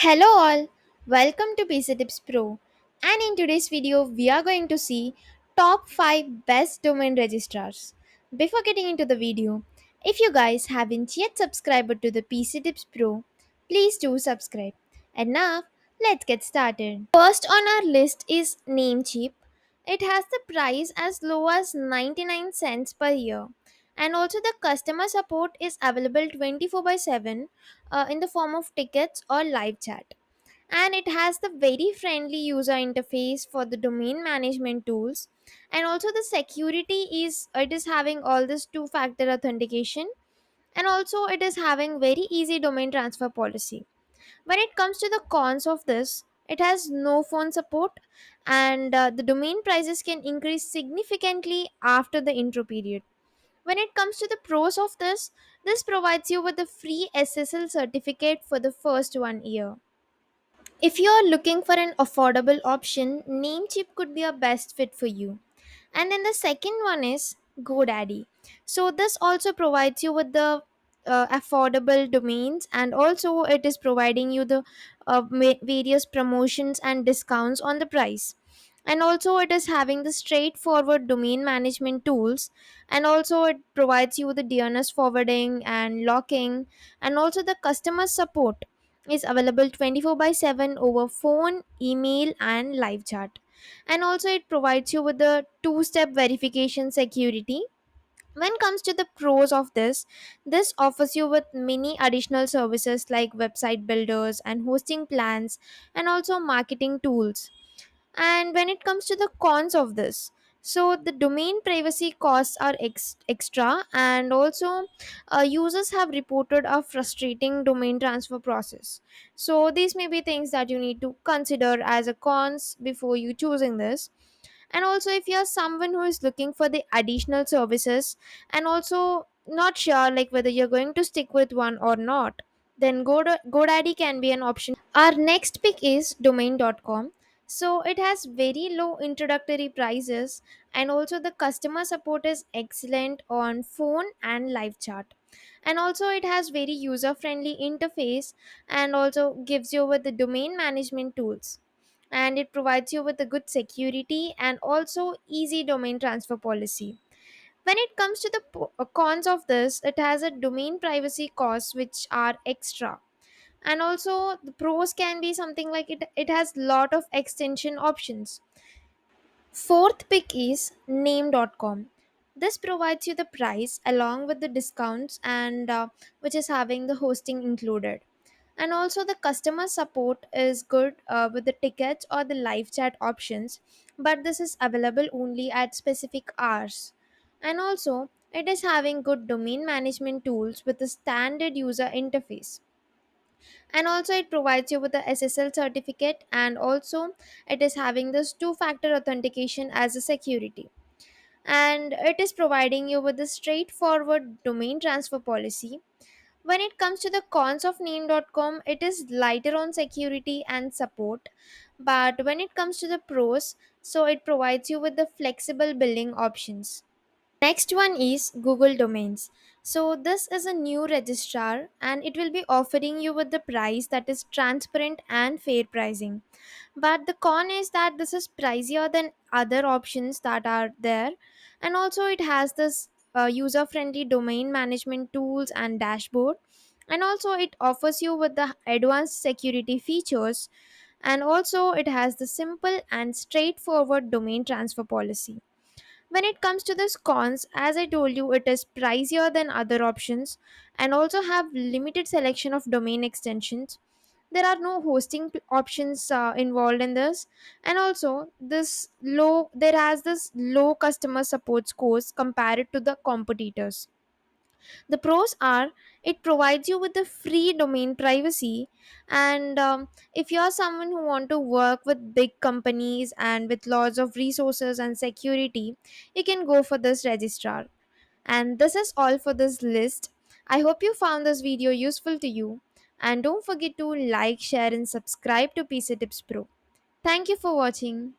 Hello all, welcome to PC Tips Pro, and in today's video we are going to see top 5 best domain registrars. Before getting into the video, if you guys haven't yet subscribed to the PC Tips Pro, please do subscribe. And now, let's get started. First on our list is Namecheap. It has the price as low as 99 cents per year. And also the customer support is available 24 by 7 in the form of tickets or live chat, and it has the very friendly user interface for the domain management tools, and also the security is it is having all this two factor authentication, and also it is having very easy domain transfer policy. When it comes to the cons of this, it has no phone support, and the domain prices can increase significantly after the intro period. When it comes to the pros of this provides you with a free SSL certificate for the first 1 year. If you are looking for an affordable option, Namecheap could be a best fit for you. And then the second one is GoDaddy. So this also provides you with the affordable domains, and also it is providing you the various promotions and discounts on the price. And also it is having the straightforward domain management tools, and also it provides you the DNS forwarding and locking, and also the customer support is available 24 by 7 over phone, email, and live chat. And also it provides you with the two-step verification security. When it comes to the pros of this offers you with many additional services like website builders and hosting plans, and also marketing tools. And when it comes to the cons of this, so the domain privacy costs are extra, and also users have reported a frustrating domain transfer process. So these may be things that you need to consider as a cons before you choosing this. And also if you're someone who is looking for the additional services, and also not sure like whether you're going to stick with one or not, then GoDaddy can be an option. Our next pick is Domain.com. So it has very low introductory prices, and also the customer support is excellent on phone and live chat. And also it has very user friendly interface, and also gives you with the domain management tools, and it provides you with a good security and also easy domain transfer policy. When it comes to the cons of this, it has a domain privacy costs which are extra, and also the pros can be something like it has lot of extension options. Fourth pick is name.com. This provides you the price along with the discounts, and which is having the hosting included. And also the customer support is good with the tickets or the live chat options, but this is available only at specific hours. And also it is having good domain management tools with a standard user interface, and also it provides you with the SSL certificate, and also it is having this two factor authentication as a security, and it is providing you with the straightforward domain transfer policy. When it comes to the cons of name.com, it is lighter on security and support, but when it comes to the pros, so it provides you with the flexible billing options. Next one is Google Domains. So this is a new registrar, and it will be offering you with the price that is transparent and fair pricing. But the con is that this is pricier than other options that are there, and also it has this user-friendly domain management tools and dashboard, and also it offers you with the advanced security features, and also it has the simple and straightforward domain transfer policy. When it comes to the cons, as I told you, it is pricier than other options, and also have limited selection of domain extensions. There are no hosting options involved in this, and also there has this low customer support scores compared to the competitors. The pros are it provides you with the free domain privacy, and if you are someone who want to work with big companies and with lots of resources and security, you can go for this registrar. And this is all for this list. I hope you found this video useful to you, and don't forget to like, share, and subscribe to PC Tips Pro. Thank you for watching.